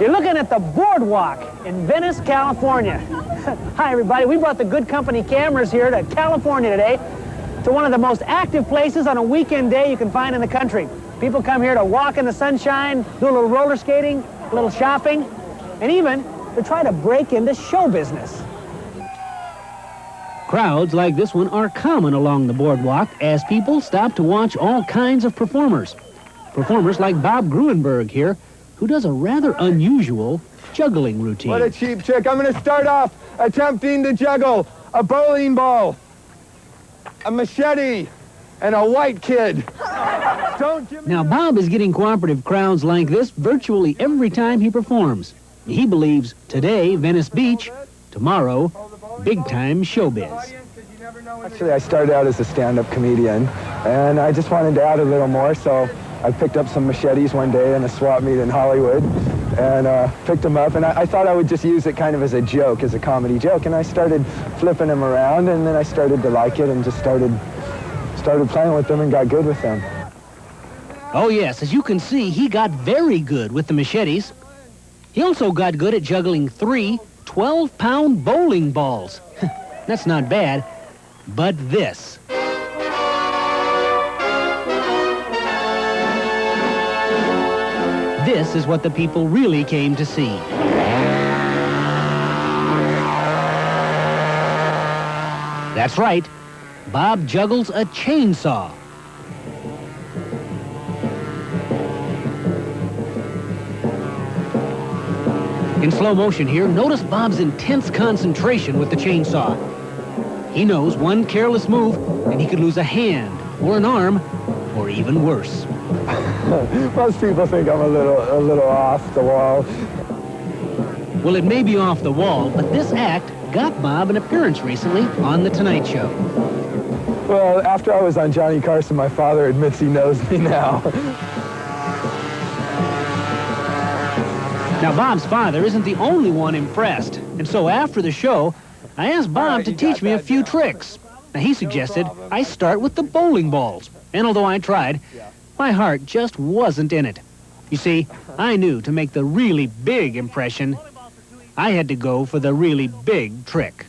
You're looking at the boardwalk in Venice, California. Hi, everybody. We brought the Good Company cameras here to California today, to one of the most active places on a weekend day you can find in the country. People come here to walk in the sunshine, do a little roller skating, a little shopping, and even to try to break into show business. Crowds like this one are common along the boardwalk as people stop to watch all kinds of performers. Performers like Bob Gruenberg here, who does a rather unusual juggling routine. What a cheap trick. I'm going to start off attempting to juggle a bowling ball, a machete, and a white kid. Now, Bob is getting cooperative crowds like this virtually every time he performs. He believes today, Venice Beach, tomorrow, big-time showbiz. Actually, I started out as a stand-up comedian, and I just wanted to add a little more, so I picked up some machetes one day in a swap meet in Hollywood, and picked them up, and I thought I would just use it kind of as a joke, as a comedy joke, and I started flipping them around, and then I started to like it and just started playing with them and got good with them. Oh, yes, as you can see, he got very good with the machetes. He also got good at juggling 3 12-pound bowling balls. That's not bad, but this. This is what the people really came to see. That's right, Bob juggles a chainsaw. In slow motion here, notice Bob's intense concentration with the chainsaw. He knows one careless move and he could lose a hand or an arm or even worse. Most people think I'm a little off the wall. Well, it may be off the wall, but this act got Bob an appearance recently on The Tonight Show. Well, after I was on Johnny Carson, my father admits he knows me now. Now, Bob's father isn't the only one impressed, and so after the show, I asked Bob to teach me a few tricks. Now, he suggested I start with the bowling balls, and although I tried, my heart just wasn't in it. You see, I knew to make the really big impression, I had to go for the really big trick.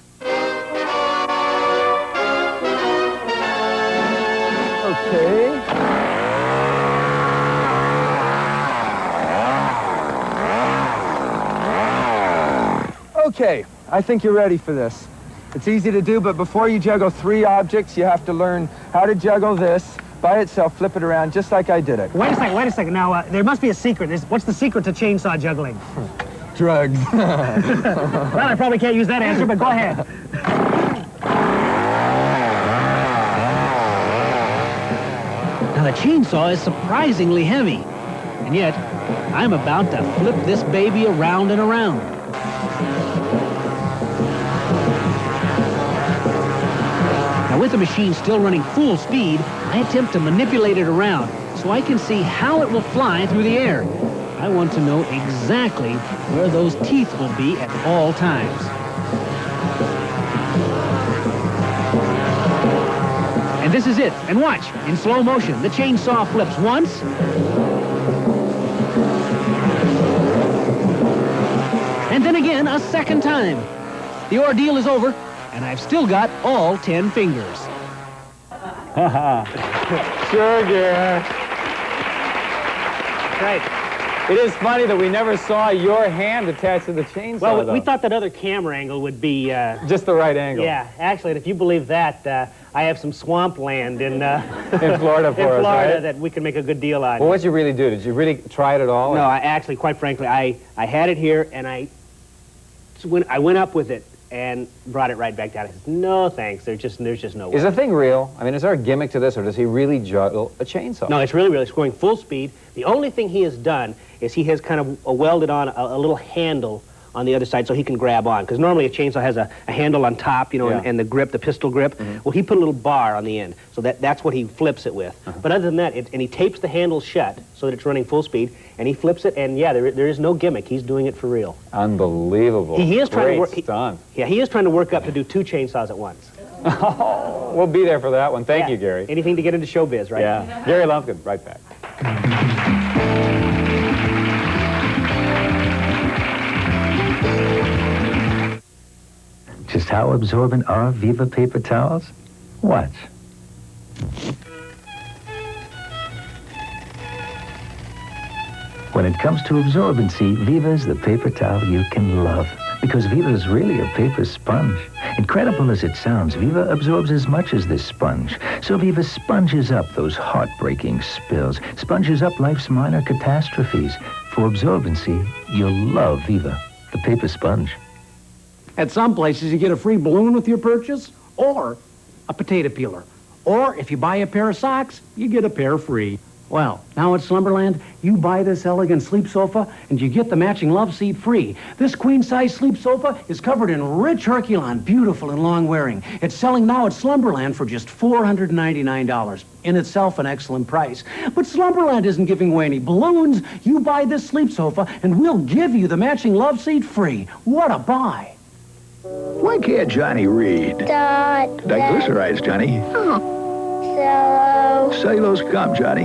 Okay. Okay, I think you're ready for this. It's easy to do, but before you juggle 3 objects, you have to learn how to juggle this by itself, flip it around, just like I did it. Wait a second. Now, there must be a secret. What's the secret to chainsaw juggling? Drugs. Well, I probably can't use that answer, but go ahead. Now, the chainsaw is surprisingly heavy, and yet I'm about to flip this baby around and around. Now, with the machine still running full speed, I attempt to manipulate it around so I can see how it will fly through the air. I want to know exactly where those teeth will be at all times. And this is it. And watch, in slow motion, the chainsaw flips once. And then again a second time. The ordeal is over, and I've still got all 10 fingers. Sugar. Right. It is funny that we never saw your hand attached to the chainsaw. Well, we thought that other camera angle would be... just the right angle. Yeah, actually, and if you believe that, I have some swamp land in Florida for us, right? that we can make a good deal on. Well, what did you really do? Did you really try it at all? No, I actually, quite frankly, I had it here, and I went up with it and brought it right back down. I said, no, thanks. There's just no way. Is the thing real? I mean, is there a gimmick to this, or does he really juggle a chainsaw? No, it's really real. It's going full speed. The only thing he has done is he has kind of welded on a little handle on the other side so he can grab on. Because normally a chainsaw has a handle on top, you know, Yeah. and the grip, the pistol grip. Well, he put a little bar on the end, so that's what he flips it with. But other than that, and he tapes the handle shut so that it's running full speed, and he flips it, and yeah, there is no gimmick. He's doing it for real. Unbelievable. He is trying to work. Stunt. Yeah, he is trying to work up to do 2 chainsaws at once. Oh, we'll be there for that one. Thank you, Gary. Anything to get into showbiz, right? Yeah. Gary Lumpkin, right back. Just how absorbent are Viva paper towels? Watch. When it comes to absorbency, Viva's the paper towel you can love. Because Viva's really a paper sponge. Incredible as it sounds, Viva absorbs as much as this sponge. So Viva sponges up those heartbreaking spills, sponges up life's minor catastrophes. For absorbency, you'll love Viva, the paper sponge. At some places, you get a free balloon with your purchase, or a potato peeler. Or if you buy a pair of socks, you get a pair free. Well, now at Slumberland, you buy this elegant sleep sofa, and you get the matching love seat free. This queen-size sleep sofa is covered in rich Herculon, beautiful and long-wearing. It's selling now at Slumberland for just $499. In itself, an excellent price. But Slumberland isn't giving away any balloons. You buy this sleep sofa, and we'll give you the matching love seat free. What a buy! Why can't Johnny read? Diglycerides, Johnny. Cellulose gum, Johnny.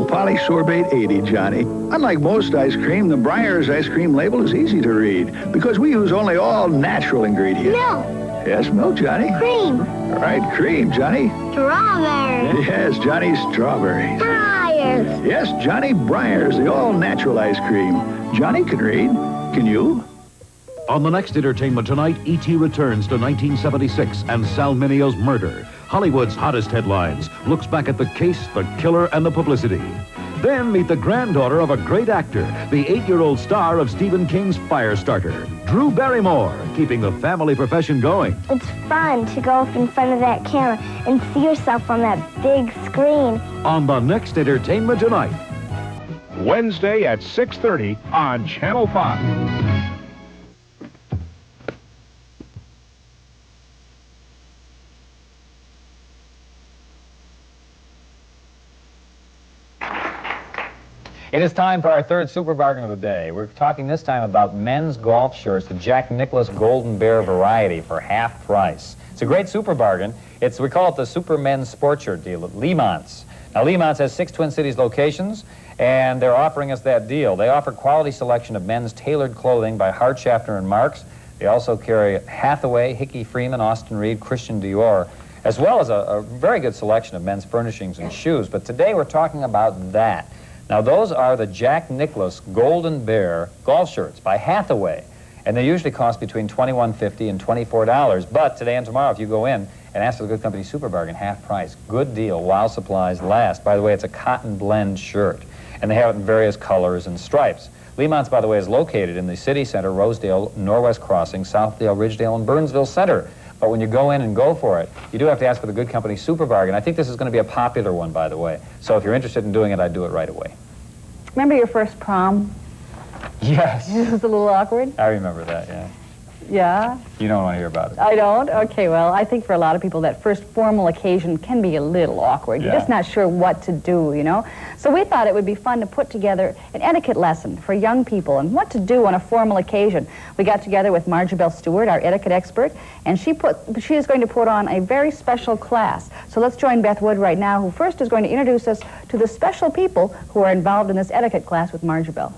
Polysorbate 80, Johnny. Unlike most ice cream, the Breyers ice cream label is easy to read because we use only all natural ingredients. Milk. Yes, milk, Johnny. Cream. All right, cream, Johnny. Strawberry. Yes, Johnny, strawberries. Breyers. Yes, Johnny Breyers, the all-natural ice cream. Johnny can read. Can you? On the next Entertainment Tonight, E.T. returns to 1976 and Sal Minio's murder. Hollywood's hottest headlines. Looks back at the case, the killer, and the publicity. Then meet the granddaughter of a great actor, the 8-year-old star of Stephen King's Firestarter, Drew Barrymore, keeping the family profession going. It's fun to go up in front of that camera and see yourself on that big screen. On the next Entertainment Tonight. Wednesday at 6:30 on Channel 5. It is time for our third super bargain of the day. We're talking this time about men's golf shirts, the Jack Nicklaus Golden Bear variety for half price. It's a great super bargain. We call it the Super Men's Sport Shirt deal at Lemont's. Now, Lemont's has 6 Twin Cities locations, and they're offering us that deal. They offer quality selection of men's tailored clothing by Hart, Schaffner, and Marks. They also carry Hathaway, Hickey Freeman, Austin Reed, Christian Dior, as well as a very good selection of men's furnishings and shoes. But today we're talking about that. Now, those are the Jack Nicklaus Golden Bear golf shirts by Hathaway. And they usually cost between $21.50 and $24. But today and tomorrow, if you go in and ask for the Good Company Super Bargain, half price, good deal while supplies last. By the way, it's a cotton blend shirt, and they have it in various colors and stripes. Lemont's, by the way, is located in the city center, Rosedale, Norwest Crossing, Southdale, Ridgedale, and Burnsville Center. But when you go in and go for it, you do have to ask for the Good Company Super Bargain. I think this is going to be a popular one, by the way. So if you're interested in doing it, I'd do it right away. Remember your first prom? Yes. It was a little awkward? I remember that, yeah. Yeah? You don't want to hear about it. I don't? Okay, well, I think for a lot of people that first formal occasion can be a little awkward. You're just not sure what to do, you know? So we thought it would be fun to put together an etiquette lesson for young people and what to do on a formal occasion. We got together with Marjabelle Stewart, our etiquette expert, and she is going to put on a very special class. So let's join Beth Wood right now, who first is going to introduce us to the special people who are involved in this etiquette class with Marjabelle.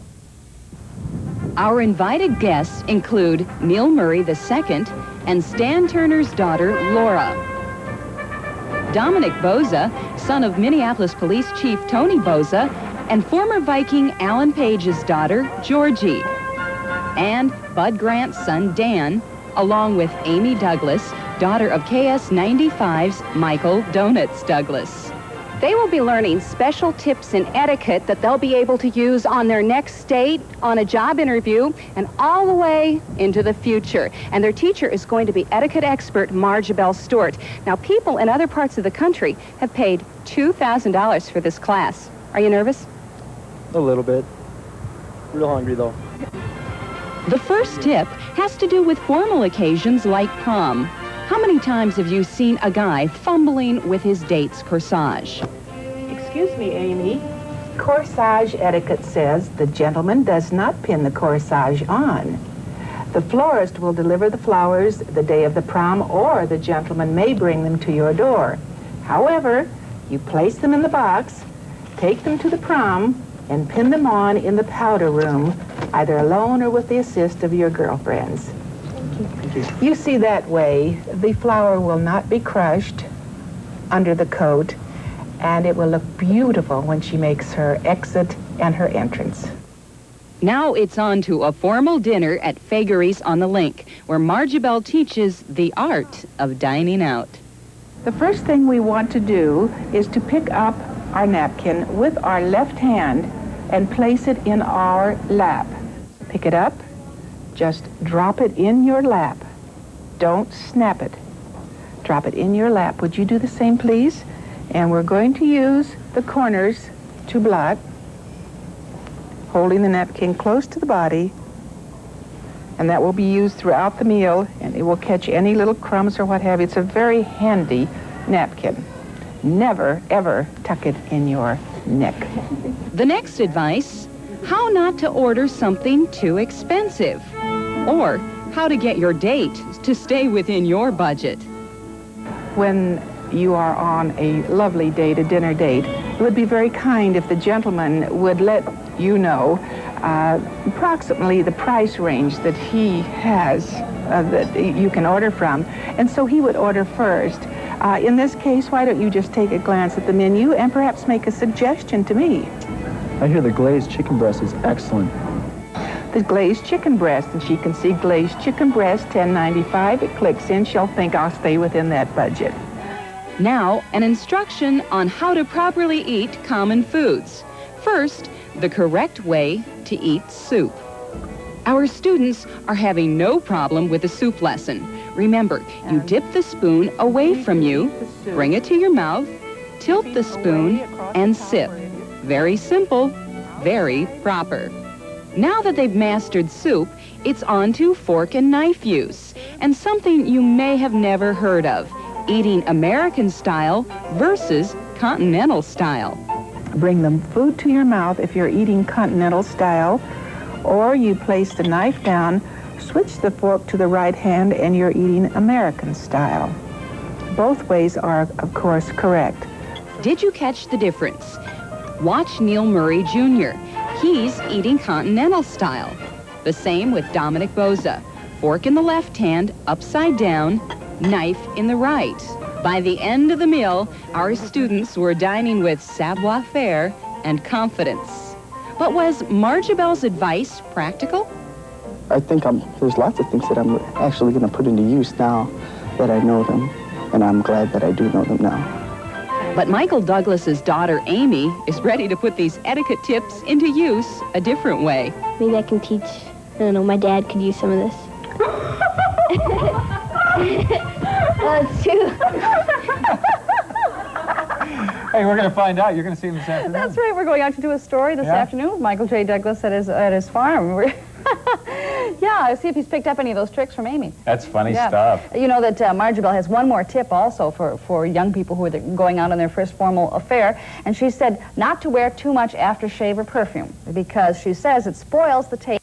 Our invited guests include Neil Murray II and Stan Turner's daughter, Laura. Dominic Boza, son of Minneapolis Police Chief Tony Boza, and former Viking Alan Page's daughter, Georgie. And Bud Grant's son, Dan, along with Amy Douglas, daughter of KS95's Michael Donuts Douglas. They will be learning special tips and etiquette that they'll be able to use on their next date, on a job interview, and all the way into the future. And their teacher is going to be etiquette expert Marjabelle Stewart. Now, people in other parts of the country have paid $2,000 for this class. Are you nervous? A little bit. Real hungry, though. The first tip has to do with formal occasions like prom. How many times have you seen a guy fumbling with his date's corsage? Excuse me, Amy. Corsage etiquette says the gentleman does not pin the corsage on. The florist will deliver the flowers the day of the prom, or the gentleman may bring them to your door. However, you place them in the box, take them to the prom, and pin them on in the powder room, either alone or with the assist of your girlfriends. You see, that way, the flower will not be crushed under the coat, and it will look beautiful when she makes her exit and her entrance. Now it's on to a formal dinner at Fageries on the Link, where Marjabelle teaches the art of dining out. The first thing we want to do is to pick up our napkin with our left hand and place it in our lap. Pick it up, just drop it in your lap. Don't snap it. Drop it in your lap. Would you do the same, please? And we're going to use the corners to blot, holding the napkin close to the body, and that will be used throughout the meal, and it will catch any little crumbs or what have you. It's a very handy napkin. Never, ever tuck it in your neck. The next advice, how not to order something too expensive, or how to get your date to stay within your budget. When you are on a lovely date, a dinner date, it would be very kind if the gentleman would let you know approximately the price range that he has that you can order from, and so he would order first. In this case, why don't you just take a glance at the menu and perhaps make a suggestion to me? I hear the glazed chicken breast is excellent. The glazed chicken breast, and she can see glazed chicken breast, $10.95. It clicks in. She'll think I'll stay within that budget. Now, an instruction on how to properly eat common foods. First, the correct way to eat soup. Our students are having no problem with the soup lesson. Remember, you dip the spoon away from you, bring it to your mouth, tilt the spoon, and sip. Very simple, very proper. Now that they've mastered soup, it's on to fork and knife use, and something you may have never heard of, eating American style versus continental style. Bring the food to your mouth if you're eating continental style, or you place the knife down, switch the fork to the right hand, and you're eating American style. Both ways are, of course, correct. Did you catch the difference? Watch Neil Murray Jr. He's eating continental style. The same with Dominic Boza. Fork in the left hand, upside down, knife in the right. By the end of the meal, our students were dining with savoir-faire and confidence. But was Marjabelle's advice practical? I think there's lots of things that I'm actually going to put into use now that I know them, and I'm glad that I do know them now. But Michael Douglas's daughter, Amy, is ready to put these etiquette tips into use a different way. Maybe I can teach, I don't know, my dad could use some of this. It's too... Hey, we're going to find out. You're going to see him this afternoon. That's right. We're going out to do a story this afternoon with Michael J. Douglas at his farm. Yeah, see if he's picked up any of those tricks from Amy. That's funny stuff. You know that Marjabelle has one more tip also for young people who are going out on their first formal affair, and she said not to wear too much aftershave or perfume because she says it spoils the taste.